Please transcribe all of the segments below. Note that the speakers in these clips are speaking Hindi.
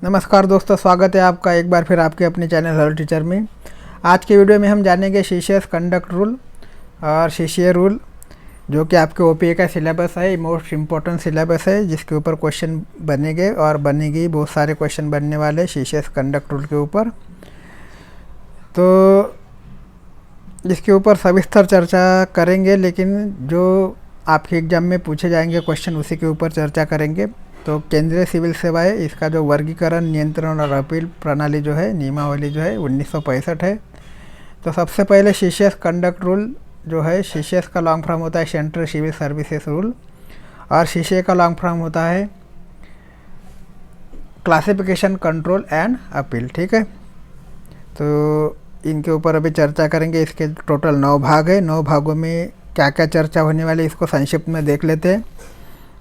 नमस्कार दोस्तों, स्वागत है आपका एक बार फिर आपके अपने चैनल हेलो टीचर में। आज के वीडियो में हम जानेंगे सीसीएस कंडक्ट रूल और सीसीए रूल, जो कि आपके ओपीए का सिलेबस है, मोस्ट इम्पोर्टेंट सिलेबस है, जिसके ऊपर क्वेश्चन बनेंगे और बनेगी। बहुत सारे क्वेश्चन बनने वाले सीसीएस कंडक्ट रूल के ऊपर, तो इसके ऊपर सविस्तर चर्चा करेंगे। लेकिन जो आपके एग्जाम में पूछे जाएंगे क्वेश्चन उसी के ऊपर चर्चा करेंगे। तो केंद्रीय सिविल सेवाएं, इसका जो वर्गीकरण, नियंत्रण और अपील प्रणाली जो है, नियमावली जो है 1965 है। तो सबसे पहले सीसीएस कंडक्ट रूल जो है, सीसीएस का लॉन्ग फॉर्म होता है सेंट्रल सिविल सर्विसेज रूल, और सीसीए का लॉन्ग फॉर्म होता है क्लासिफिकेशन, कंट्रोल एंड अपील। ठीक है, तो इनके ऊपर अभी चर्चा करेंगे। इसके टोटल 9 भाग है। 9 भागों में क्या क्या चर्चा होने वाली है, इसको संक्षिप्त में देख लेते हैं।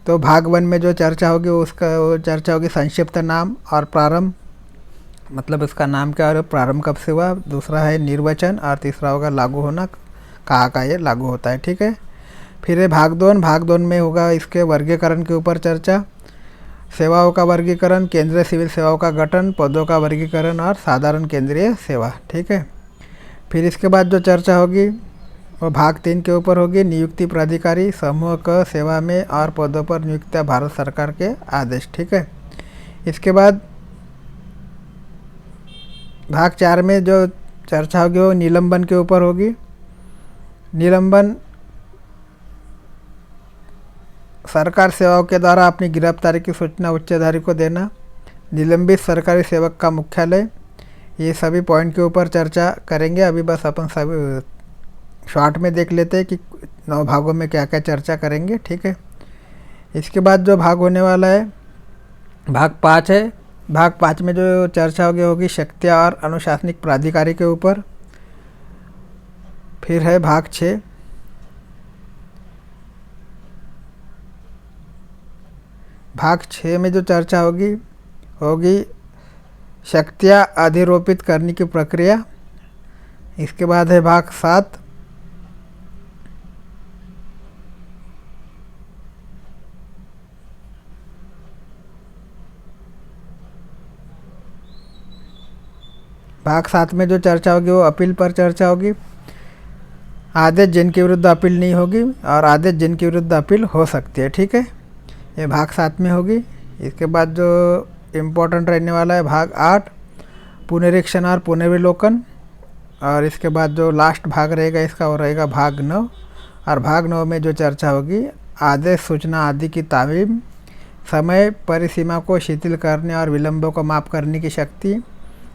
तो भाग 1 में जो चर्चा होगी वो चर्चा होगी संक्षिप्त नाम और प्रारंभ, मतलब उसका नाम क्या और प्रारंभ कब से हुआ। दूसरा है निर्वचन, और तीसरा होगा लागू होना, कहाँ का ये लागू होता है। ठीक है, फिर है भाग 2। भाग 2 में होगा इसके वर्गीकरण के ऊपर चर्चा, सेवाओं का वर्गीकरण, केंद्रीय सिविल सेवाओं का गठन, पदों का वर्गीकरण और साधारण केंद्रीय सेवा। ठीक है, फिर इसके बाद जो चर्चा होगी वो भाग 3 के ऊपर होगी, नियुक्ति प्राधिकारी, समूह क सेवा में और पदों पर नियुक्तियाँ भारत सरकार के आदेश। ठीक है, इसके बाद भाग 4 में जो चर्चा होगी वो निलंबन के ऊपर होगी। निलंबन सरकार सेवाओं के द्वारा अपनी गिरफ्तारी की सूचना उच्चाधिकारी को देना, निलंबित सरकारी सेवक का मुख्यालय, ये सभी पॉइंट के ऊपर चर्चा करेंगे। अभी बस अपन सभी शॉर्ट में देख लेते हैं कि 9 भागों में क्या क्या चर्चा करेंगे। ठीक है, इसके बाद जो भाग होने वाला है भाग 5 है। भाग 5 में जो चर्चा होगी शक्तियाँ और अनुशासनिक प्राधिकारी के ऊपर। फिर है भाग 6। भाग 6 में जो चर्चा होगी शक्तियाँ अधिरोपित करने की प्रक्रिया। इसके बाद है भाग 7। भाग 7 में जो चर्चा होगी वो अपील पर चर्चा होगी, आदेश जिनके विरुद्ध अपील नहीं होगी और आदेश जिनके विरुद्ध अपील हो सकती है। ठीक है, ये भाग 7 में होगी। इसके बाद जो इम्पोर्टेंट रहने वाला है भाग 8, पुनरीक्षण और पुनर्विलोकन। और इसके बाद जो लास्ट भाग रहेगा इसका वो रहेगा भाग 9। और भाग 9 में जो चर्चा होगी आदेश, सूचना आदि की तामीम, समय परिसीमा को शिथिल करने और विलंबों को माफ़ करने की शक्ति,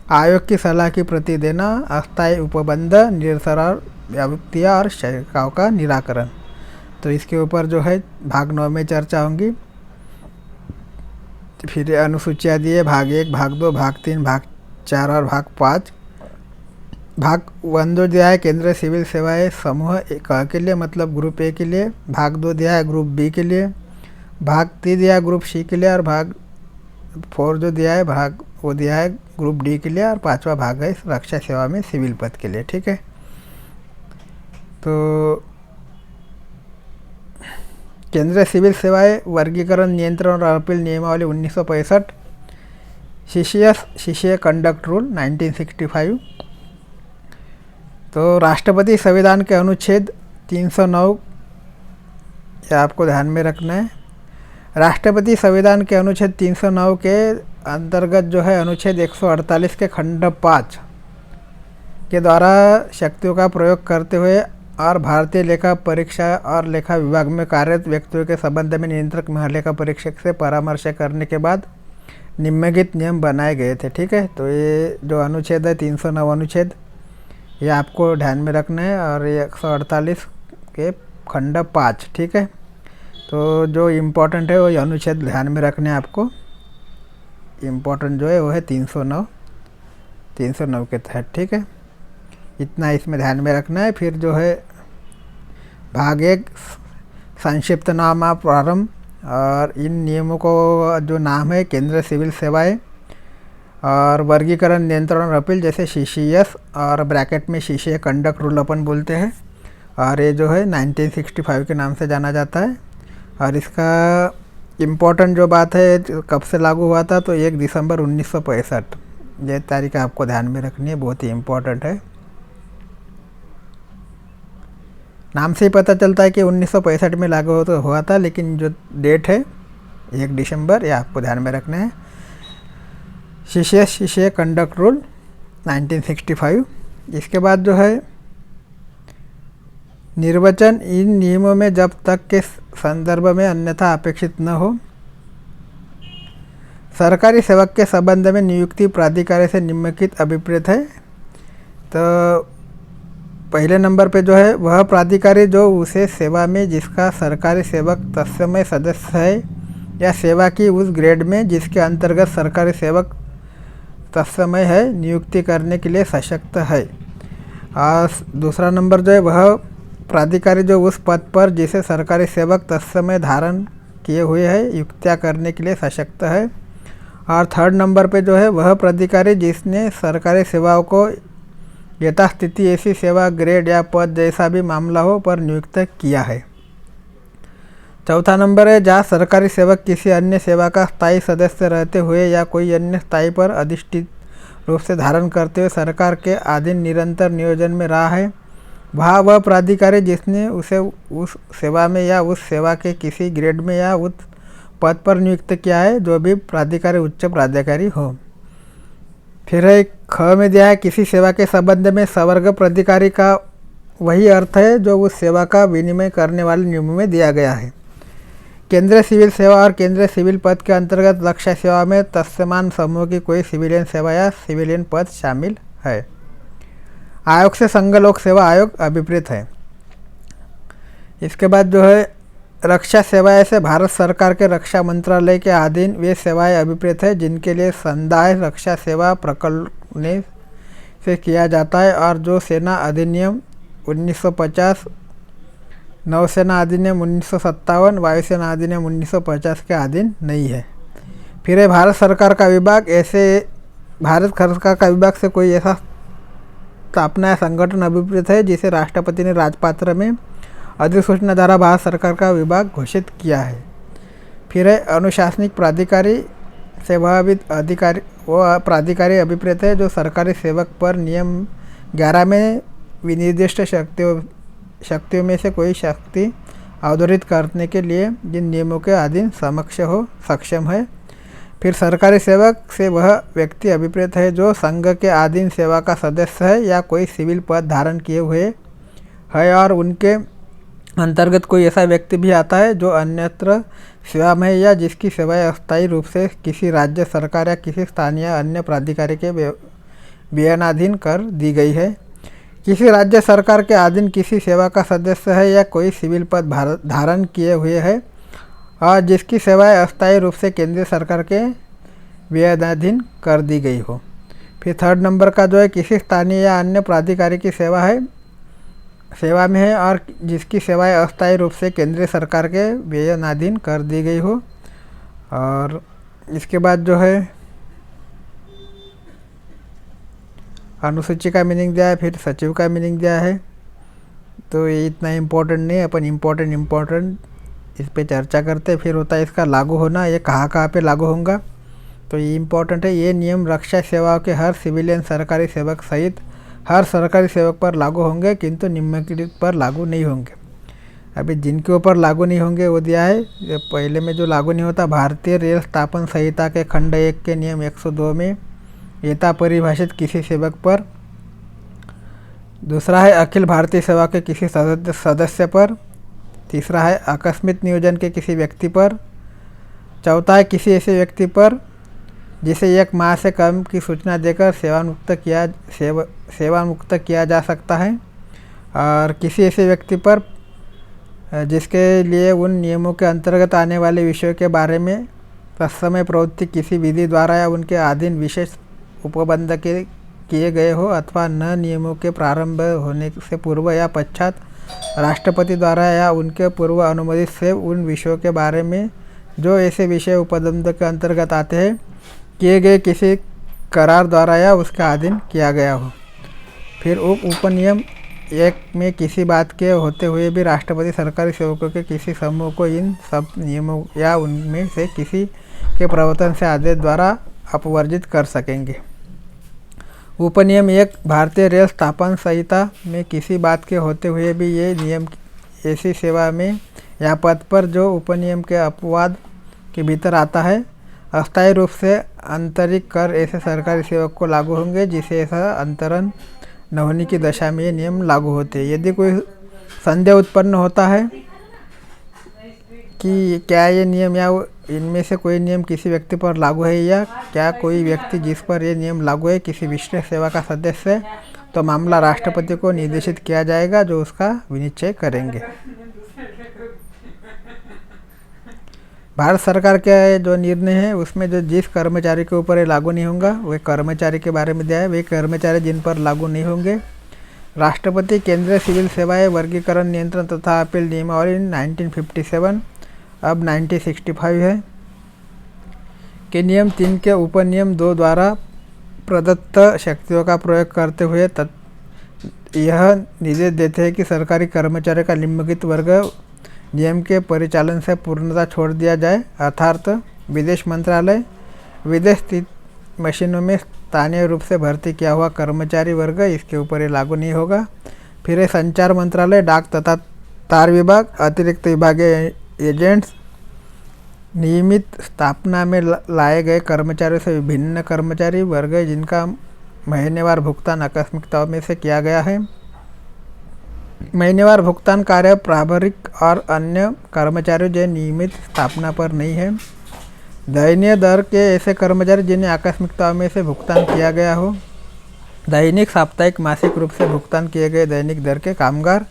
आयोग की सलाह की प्रति देना, अस्थायी उपबंध, निरसर और व्यावृत्तियाँ और शंकाओं का निराकरण। तो इसके ऊपर जो है भाग 9 में चर्चा होंगी। फिर अनुसूचियाँ दी है भाग 1, भाग 2, भाग 3, भाग 4 और भाग 5। भाग 1 जो दिया है केंद्रीय सिविल सेवाएं समूह क के लिए, मतलब ग्रुप ए के लिए। भाग 2 दिया है ग्रुप बी के लिए। भाग 3 दिया है ग्रुप सी के लिए। और भाग 4 जो दिया है भाग वो दिया है ग्रुप डी के लिए। और 5वां भाग है रक्षा सेवा में सिविल पद के लिए। ठीक है, तो केंद्रीय सिविल सेवाएं वर्गीकरण, नियंत्रण और अपील नियमावली 1965, सीसीए कंडक्ट रूल 1965। तो राष्ट्रपति संविधान के अनुच्छेद 309, यह आपको ध्यान में रखना है। राष्ट्रपति संविधान के अनुच्छेद 309 के अंतर्गत जो है अनुच्छेद 148 के खंड 5 के द्वारा शक्तियों का प्रयोग करते हुए और भारतीय लेखा परीक्षा और लेखा विभाग में कार्यरत व्यक्तियों के संबंध में नियंत्रक महालेखा परीक्षक से परामर्श करने के बाद निम्नलिखित नियम बनाए गए थे। ठीक है, तो ये जो अनुच्छेद है 309 अनुच्छेद, ये आपको ध्यान में रखना है। और ये 148 के खंड 5। ठीक है, तो जो इम्पोर्टेंट है वो अनुच्छेद ध्यान में रखने हैं आपको। इम्पोर्टेंट जो है वो है 309 के तहत। ठीक है, इतना इसमें ध्यान में रखना है। फिर जो है भाग 1 संक्षिप्त नाम और प्रारंभ, और इन नियमों को जो नाम है केंद्रीय सिविल सेवाएं, और वर्गीकरण, नियंत्रण और अपील जैसे सीसीएस, और ब्रैकेट में सीसीए कंडक्ट रूल अपन बोलते हैं। और ये जो है 1965 के नाम से जाना जाता है। और इसका इम्पोर्टेंट जो बात है कब से लागू हुआ था, तो 1 दिसंबर 1965, ये तारीख आपको ध्यान में रखनी है, बहुत ही इम्पोर्टेंट है। नाम से ही पता चलता है कि 1965 में लागू हुआ था, लेकिन जो डेट है 1 दिसंबर, ये आपको ध्यान में रखना है। शीशे कंडक्ट रूल 1965। इसके बाद जो है निर्वचन, इन नियमों में जब तक के संदर्भ में अन्यथा अपेक्षित न हो। सरकारी सेवक के संबंध में नियुक्ति प्राधिकारी से निम्नलिखित अभिप्रेत है। तो पहले नंबर पे जो है वह प्राधिकारी जो उसे सेवा में जिसका सरकारी सेवक तत्समय सदस्य है या सेवा की उस ग्रेड में जिसके अंतर्गत सरकारी सेवक तत्समय है नियुक्ति करने के लिए सशक्त है। और दूसरा नंबर जो है वह प्राधिकारी जो उस पद पर जिसे सरकारी सेवक तत्समय धारण किए हुए है नियुक्तियाँ करने के लिए सशक्त है। और थर्ड नंबर पे जो है वह प्राधिकारी जिसने सरकारी सेवाओं को यथास्थिति ऐसी सेवा ग्रेड या पद जैसा भी मामला हो पर नियुक्त किया है। चौथा नंबर है जहाँ सरकारी सेवक किसी अन्य सेवा का स्थायी सदस्य रहते हुए या कोई अन्य स्थायी पर अधिष्ठित रूप से धारण करते हुए सरकार के अधीन निरंतर नियोजन में रहा है, वहाँ वह प्राधिकारी जिसने उसे उस सेवा में या उस सेवा के किसी ग्रेड में या उस पद पर नियुक्त किया है, जो भी प्राधिकारी उच्च प्राधिकारी हो। फिर है ख में दिया है किसी सेवा के संबंध में सवर्ग प्राधिकारी का वही अर्थ है जो उस सेवा का विनिमय करने वाले नियमों में दिया गया है। केंद्रीय सिविल सेवा और केंद्रीय सिविल पद के अंतर्गत लक्ष्य सेवा में तत्समान समूह की कोई सिविलियन सेवा या सिविलियन पद शामिल है। आयोग से संघ लोक सेवा आयोग अभिप्रेत है। इसके बाद जो है रक्षा सेवाएं से भारत सरकार के रक्षा मंत्रालय के अधीन वे सेवाएं अभिप्रेत है जिनके लिए संदाय रक्षा सेवा प्रकल्प से किया जाता है और जो सेना अधिनियम 1950, नौसेना अधिनियम 1957, वायुसेना अधिनियम 1950 के अधीन नहीं है। फिर है भारत सरकार का विभाग, ऐसे भारत सरकार का विभाग से कोई ऐसा स्थापना या संगठन अभिप्रेत है जिसे राष्ट्रपति ने राजपत्र में अधिसूचना द्वारा भारत सरकार का विभाग घोषित किया है। फिर है अनुशासनिक प्राधिकारी से वह अधिकारी वो प्राधिकारी अभिप्रेत है जो सरकारी सेवक पर नियम 11 में विनिर्दिष्ट शक्तियों में से कोई शक्ति अवधूत करने के लिए जिन नियमों के अधीन सक्षम है। फिर सरकारी सेवक से वह व्यक्ति अभिप्रेत है जो संघ के अधीन सेवा का सदस्य है या कोई सिविल पद धारण किए हुए है और उनके अंतर्गत कोई ऐसा व्यक्ति भी आता है जो अन्यत्र सेवा में है या जिसकी सेवाएं अस्थायी रूप से किसी राज्य सरकार या किसी स्थानीय अन्य प्राधिकारी के विधानाधीन कर दी गई है। किसी राज्य सरकार के अधीन किसी सेवा का सदस्य है या कोई सिविल पद धारण किए हुए है और जिसकी सेवाएं अस्थायी रूप से केंद्रीय सरकार के विधानाधीन कर दी गई हो। फिर थर्ड नंबर का जो है किसी स्थानीय या अन्य प्राधिकारी की सेवा में है और जिसकी सेवाएं अस्थायी रूप से केंद्रीय सरकार के विधानाधीन कर दी गई हो। और इसके बाद जो है अनुसूची का मीनिंग दिया है, फिर सचिव का मीनिंग दिया है। तो ये इतना इम्पोर्टेंट नहीं है, अपन इम्पोर्टेंट इस पे चर्चा करते। फिर होता है इसका लागू होना, ये कहाँ पे लागू होगा, तो ये इम्पोर्टेंट है। ये नियम रक्षा सेवाओं के हर सिविलियन सरकारी सेवक सहित हर सरकारी सेवक पर लागू होंगे किंतु निम्नलिखित पर लागू नहीं होंगे। अभी जिनके ऊपर लागू नहीं होंगे वो दिया है, पहले में जो लागू नहीं होता, भारतीय रेल स्थापन संहिता के खंड 1 के नियम 102 में यथा परिभाषित किसी सेवक पर। दूसरा है अखिल भारतीय सेवा के किसी सदस्य पर। तीसरा है आकस्मिक नियोजन के किसी व्यक्ति पर। चौथा है किसी ऐसे व्यक्ति पर जिसे 1 माह से कम की सूचना देकर सेवामुक्त किया जा सकता है और किसी ऐसे व्यक्ति पर जिसके लिए उन नियमों के अंतर्गत आने वाले विषयों के बारे में तत्समय प्रवृत्ति किसी विधि द्वारा या उनके अधीन विशेष उपबंध किए गए हो अथवा न नियमों के प्रारंभ होने से पूर्व या पश्चात राष्ट्रपति द्वारा या उनके पूर्व अनुमोदित से उन विषयों के बारे में जो ऐसे विषय उपबंध के अंतर्गत आते हैं किए गए किसी करार द्वारा या उसके अधीन किया गया हो। फिर उपनियम एक में किसी बात के होते हुए भी राष्ट्रपति सरकारी सेवकों के किसी समूह को इन सब नियमों या उनमें से किसी के प्रवर्तन से आदेश द्वारा अपवर्जित कर सकेंगे। उपनियम 1 भारतीय रेल स्थापना संहिता में किसी बात के होते हुए भी ये नियम ऐसी सेवा में या पद पर जो उपनियम के अपवाद के भीतर आता है अस्थायी रूप से आंतरिक कर ऐसे सरकारी सेवक को लागू होंगे जिसे ऐसा अंतरण न होने की दशा में ये नियम लागू होते हैं। यदि कोई संदेह उत्पन्न होता है कि क्या ये नियम या इनमें से कोई नियम किसी व्यक्ति पर लागू है या क्या कोई व्यक्ति जिस पर ये नियम लागू है किसी विशेष सेवा का सदस्य है, तो मामला राष्ट्रपति को निर्देशित किया जाएगा जो उसका विनिश्चय करेंगे। भारत सरकार के जो निर्णय है उसमें जो जिस कर्मचारी के ऊपर ये लागू नहीं होगा वे कर्मचारी के बारे में दिया है, वे कर्मचारी जिन पर लागू नहीं होंगे। राष्ट्रपति केंद्रीय सिविल सेवाएं वर्गीकरण नियंत्रण तथा अपील नियमावली 1957 अब 1965 है के नियम 3 के उपनियम 2 द्वारा प्रदत्त शक्तियों का प्रयोग करते हुए यह निर्देश देते हैं कि सरकारी कर्मचारियों का निम्नलिखित वर्ग नियम के परिचालन से पूर्णतः छोड़ दिया जाए, अर्थात विदेश मंत्रालय, विदेश स्थित मशीनों में स्थानीय रूप से भर्ती किया हुआ कर्मचारी वर्ग इसके ऊपर ये लागू नहीं होगा। फिर है संचार मंत्रालय, डाक तथा तार विभाग, अतिरिक्त विभागीय एजेंट्स, नियमित स्थापना में लाए गए कर्मचारियों से विभिन्न कर्मचारी वर्ग जिनका महीनेवार भुगतान आकस्मिकताओं में से किया गया है। महीनेवार भुगतान कार्य प्राभारिक और अन्य कर्मचारियों जो नियमित स्थापना पर नहीं है। दैनिक दर के ऐसे कर्मचारी जिन्हें आकस्मिकताओं में से भुगतान किया गया हो। दैनिक, साप्ताहिक, मासिक रूप से भुगतान किए गए दैनिक दर के कामगार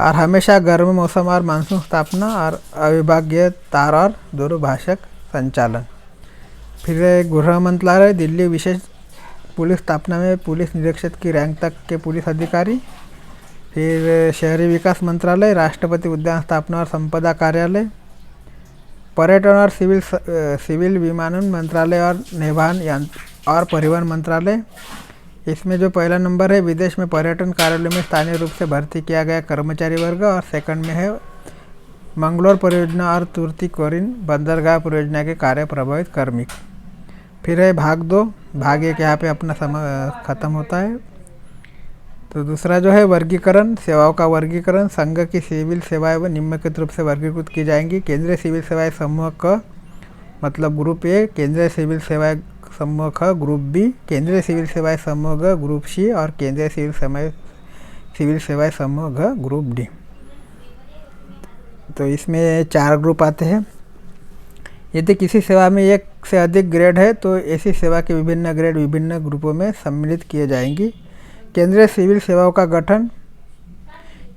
और हमेशा गर्म मौसम और मानसून स्थापना और अविभागीय तार और दूरभाषक संचालन। फिर गृह मंत्रालय, दिल्ली विशेष पुलिस स्थापना में पुलिस निरीक्षक की रैंक तक के पुलिस अधिकारी। फिर शहरी विकास मंत्रालय, राष्ट्रपति उद्यान स्थापना और संपदा कार्यालय, पर्यटन और सिविल विमानन मंत्रालय और निर्माण और परिवहन मंत्रालय। इसमें जो पहला नंबर है विदेश में पर्यटन कार्यालय में स्थानीय रूप से भर्ती किया गया कर्मचारी वर्ग और सेकंड में है मंगलोर परियोजना और तुर्तीकोरिन बंदरगाह परियोजना के कार्य प्रभावित कार्मिक। फिर है भाग 2, भाग 1 यहाँ पे अपना समय खत्म होता है। तो दूसरा जो है वर्गीकरण, सेवाओं का वर्गीकरण। संघ की सिविल सेवाएं व निम्नलिखित रूप से वर्गीकृत की जाएंगी। केंद्रीय सिविल सेवाएं समूह क मतलब ग्रुप ए, केंद्रीय सिविल सेवाएं समूह ख ग्रुप बी, केंद्रीय सिविल सेवाएं समूह ग ग्रुप सी और केंद्रीय सिविल सेवाएं समूह घ ग्रुप डी। तो इसमें 4 ग्रुप आते हैं। यदि किसी सेवा में एक से अधिक ग्रेड है तो ऐसी सेवा के विभिन्न ग्रेड विभिन्न ग्रुपों में सम्मिलित किए जाएंगी। केंद्रीय सिविल सेवाओं का गठन।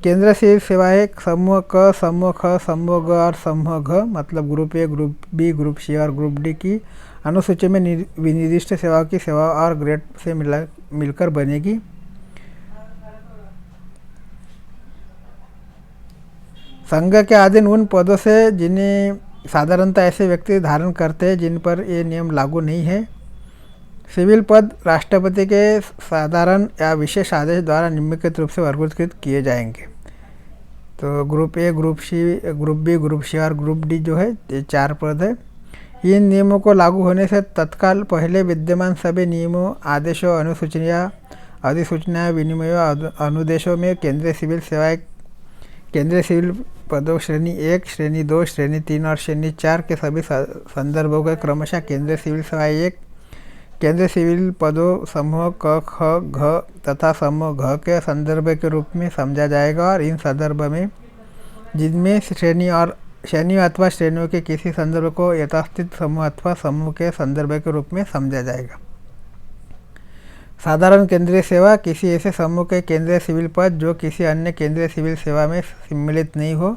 केंद्रीय सिविल सेवाएं समूह क, समूह ख, समूह ग और समूह घ मतलब group A, group B, group C और ग्रुप डी की अनुसूची में विनिर्दिष्ट सेवाओं की सेवा और ग्रेड से मिलकर बनेगी। संघ के अधीन उन पदों से जिन्हें साधारणतः ऐसे व्यक्ति धारण करते हैं जिन पर ये नियम लागू नहीं है। सिविल पद राष्ट्रपति के साधारण या विशेष आदेश द्वारा निम्नलिखित रूप से वर्गीकृत किए जाएंगे। तो group A, group C, group B, group C और ग्रुप डी जो है ये 4 पद है। इन नियमों को लागू होने से तत्काल पहले विद्यमान सभी नियमों, आदेशों, अनुसूचना, अधिसूचना, विनिमयों, अनुदेशों में केंद्रीय सिविल पदों श्रेणी 1, श्रेणी 2, श्रेणी 3 और श्रेणी 4 के सभी संदर्भों के क्रमशः केंद्रीय सिविल सेवाएं 1, केंद्रीय सिविल पदों समूह क, ख, घ तथा समूह घ के संदर्भ के रूप में समझा जाएगा और इन संदर्भ में जिनमें श्रेणी अथवा श्रेणियों के किसी संदर्भ को यथास्थित समूह अथवा समूह के संदर्भ के रूप में समझा जाएगा। साधारण केंद्रीय सेवा, किसी ऐसे समूह के केंद्रीय सिविल पद जो किसी अन्य केंद्रीय सिविल सेवा में सम्मिलित नहीं हो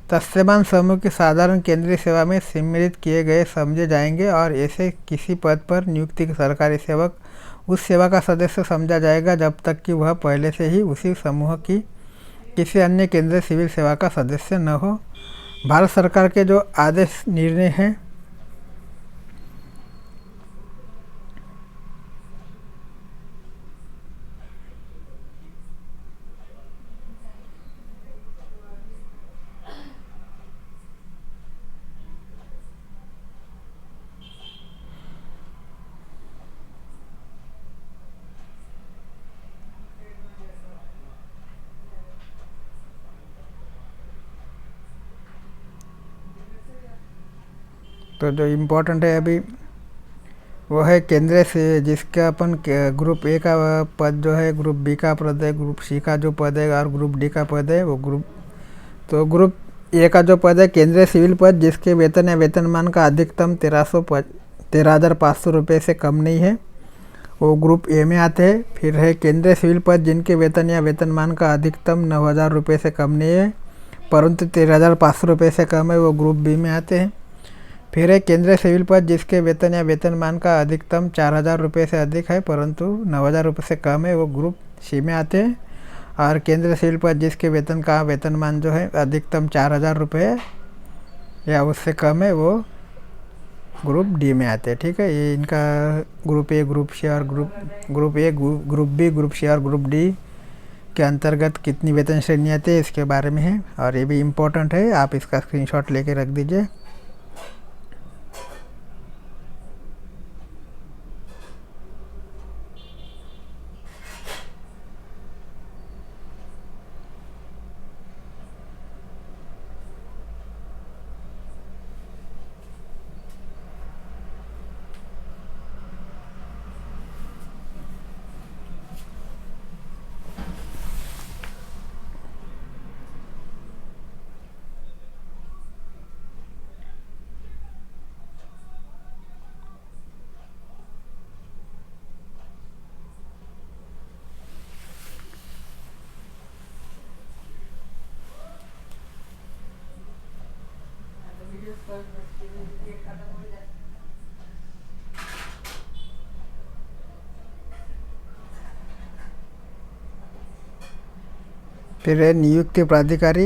तत्समान समूह की साधारण केंद्रीय सेवा में सम्मिलित किए गए समझे जाएंगे और ऐसे किसी पद पर नियुक्ति सरकारी सेवक उस सेवा का सदस्य समझा जाएगा जब तक कि वह पहले से ही उसी समूह की किसी अन्य केंद्रीय सिविल सेवा का सदस्य न हो। भारत सरकार के जो आदेश निर्णय हैं तो जो इम्पोर्टेंट है अभी वो है केंद्र से जिसका अपन ग्रुप ए का पद जो है, ग्रुप बी का पद है, ग्रुप सी का जो पद है और ग्रुप डी का पद है वो ग्रुप ए का जो पद है केंद्रीय सिविल पद जिसके वेतन या वेतनमान का अधिकतम 13,500 रुपये से कम नहीं है, वो ग्रुप ए में आते हैं। फिर है केंद्रीय सिविल पद जिनके वेतन या वेतनमान का अधिकतम 9,000 रुपये से कम नहीं है परंतु 13,500 रुपये से कम है, वो ग्रुप बी में आते हैं। फिर है केंद्रीय सिविल पद जिसके वेतन या वेतनमान का अधिकतम 4,000 रुपये से अधिक है परंतु 9,000 रुपये से कम है, वो ग्रुप सी में आते हैं। और केंद्रीय सिविल पद जिसके वेतन का वेतनमान जो है अधिकतम 4,000 रुपये या उससे कम है, वो ग्रुप डी में आते हैं। ठीक है, ये इनका ग्रुप ए, ग्रुप सी और group A, group B, group C और ग्रुप डी के अंतर्गत कितनी वेतन श्रेणी आती है इसके बारे में है और ये भी इम्पोर्टेंट है, आप इसका स्क्रीनशॉट लेके रख दीजिए। फिर है नियुक्ति प्राधिकारी,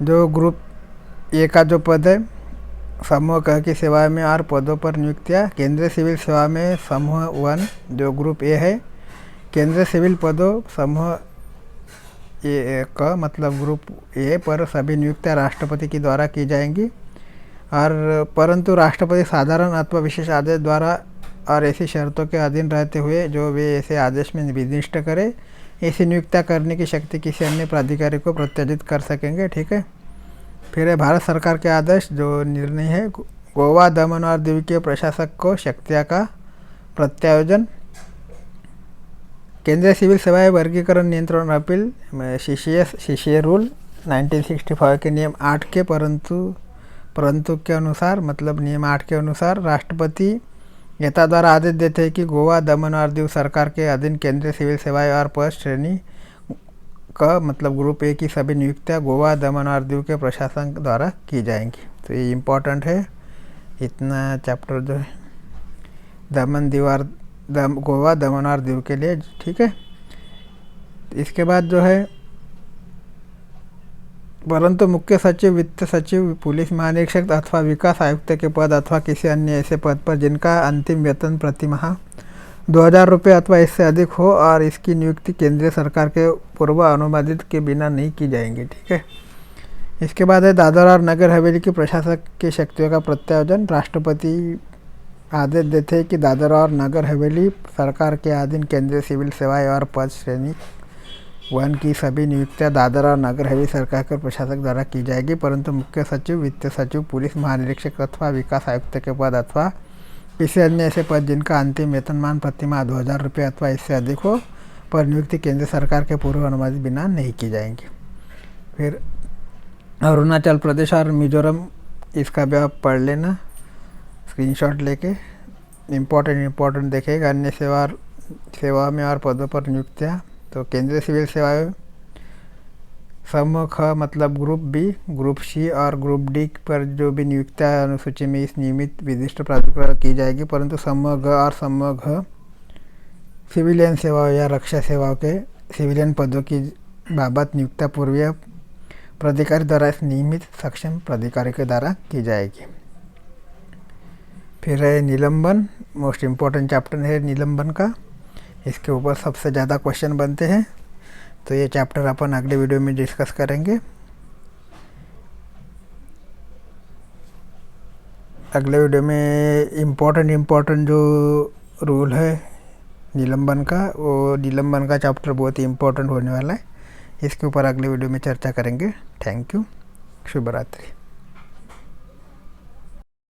जो ग्रुप ए का जो पद है समूह क की सेवा में और पदों पर नियुक्तियाँ। केंद्रीय सिविल सेवा में समूह 1 जो ग्रुप ए है, केंद्रीय सिविल पदों समूह ए का मतलब ग्रुप ए पर सभी नियुक्तियाँ राष्ट्रपति के द्वारा की जाएंगी और परंतु राष्ट्रपति साधारण अथवा विशेष आदेश द्वारा और ऐसी शर्तों के अधीन रहते हुए जो वे ऐसे आदेश में विनिष्ट करे, ऐसी नियुक्तियाँ करने की शक्ति किसी अन्य प्राधिकारी को प्रत्यार्जित कर सकेंगे। ठीक है, फिर है भारत सरकार के आदेश जो निर्णय है, गोवा, दमन और दीव के प्रशासक को शक्तियाँ का प्रत्यायोजन। केंद्रीय सिविल सेवाएं वर्गीकरण नियंत्रण अपील CCA रूल 1965 के नियम 8 के परंतु के अनुसार मतलब नियम 8 के अनुसार राष्ट्रपति नेता द्वारा आदेश देते हैं कि गोवा, दमन और दीव सरकार के अधीन केंद्रीय सिविल सेवाएं और पद श्रेणी का मतलब ग्रुप ए की सभी नियुक्तियां गोवा, दमन और दीव के प्रशासन द्वारा की जाएंगी। तो ये इम्पोर्टेंट है, इतना चैप्टर जो है गोवा, दमन और दीव के लिए। ठीक है, इसके बाद जो है परंतु मुख्य सचिव, वित्त सचिव, पुलिस महानिरीक्षक अथवा विकास आयुक्त के पद अथवा किसी अन्य ऐसे पद पर जिनका अंतिम वेतन प्रति माह 2,000 रुपये अथवा इससे अधिक हो और इसकी नियुक्ति केंद्रीय सरकार के पूर्व अनुमोदित के बिना नहीं की जाएंगी। ठीक है, इसके बाद है दादरा और नगर हवेली की प्रशासक की शक्तियों का प्रत्यायोजन। राष्ट्रपति आदेश देते हैं कि दादरा और नगर हवेली सरकार के अधीन केंद्रीय सिविल सेवाएं और पद श्रेणी 1 की सभी नियुक्तियां दादरा और नगर हवेली सरकार के प्रशासक द्वारा की जाएगी परंतु मुख्य सचिव, वित्त सचिव, पुलिस महानिरीक्षक अथवा विकास आयुक्त के पद अथवा किसी अन्य ऐसे पद जिनका अंतिम वेतनमान प्रतिमाह 2,000 रुपये अथवा इससे अधिक हो पर नियुक्ति केंद्र सरकार के पूर्व अनुमति बिना नहीं की जाएंगी। फिर अरुणाचल प्रदेश और मिजोरम, इसका भी आप पढ़ लेना स्क्रीनशॉट लेके, इम्पोर्टेंट देखेगा। अन्य सेवा में और पदों पर नियुक्तियाँ, तो केंद्रीय सिविल सेवाएं समूह ख मतलब ग्रुप बी, ग्रुप सी और ग्रुप डी पर जो भी नियुक्तियाँ अनुसूची में इस नियमित विशिष्ट प्राधिकरण की जाएगी परंतु समूह ग और समूह घ सिविलियन सेवाओं या रक्षा सेवाओं के सिविलियन पदों की बाबत नियुक्तियाँ पूर्वीय प्राधिकारी द्वारा नियमित सक्षम प्राधिकारी के द्वारा की जाएगी। फिर है निलंबन, मोस्ट इम्पोर्टेंट चैप्टर है निलंबन का, इसके ऊपर सबसे ज़्यादा क्वेश्चन बनते हैं तो ये चैप्टर अपन अगले वीडियो में डिस्कस करेंगे। अगले वीडियो में इम्पोर्टेंट जो रूल है निलंबन का, वो निलंबन का चैप्टर बहुत ही इम्पोर्टेंट होने वाला है, इसके ऊपर अगले वीडियो में चर्चा करेंगे। थैंक यू, शुभ रात्रि।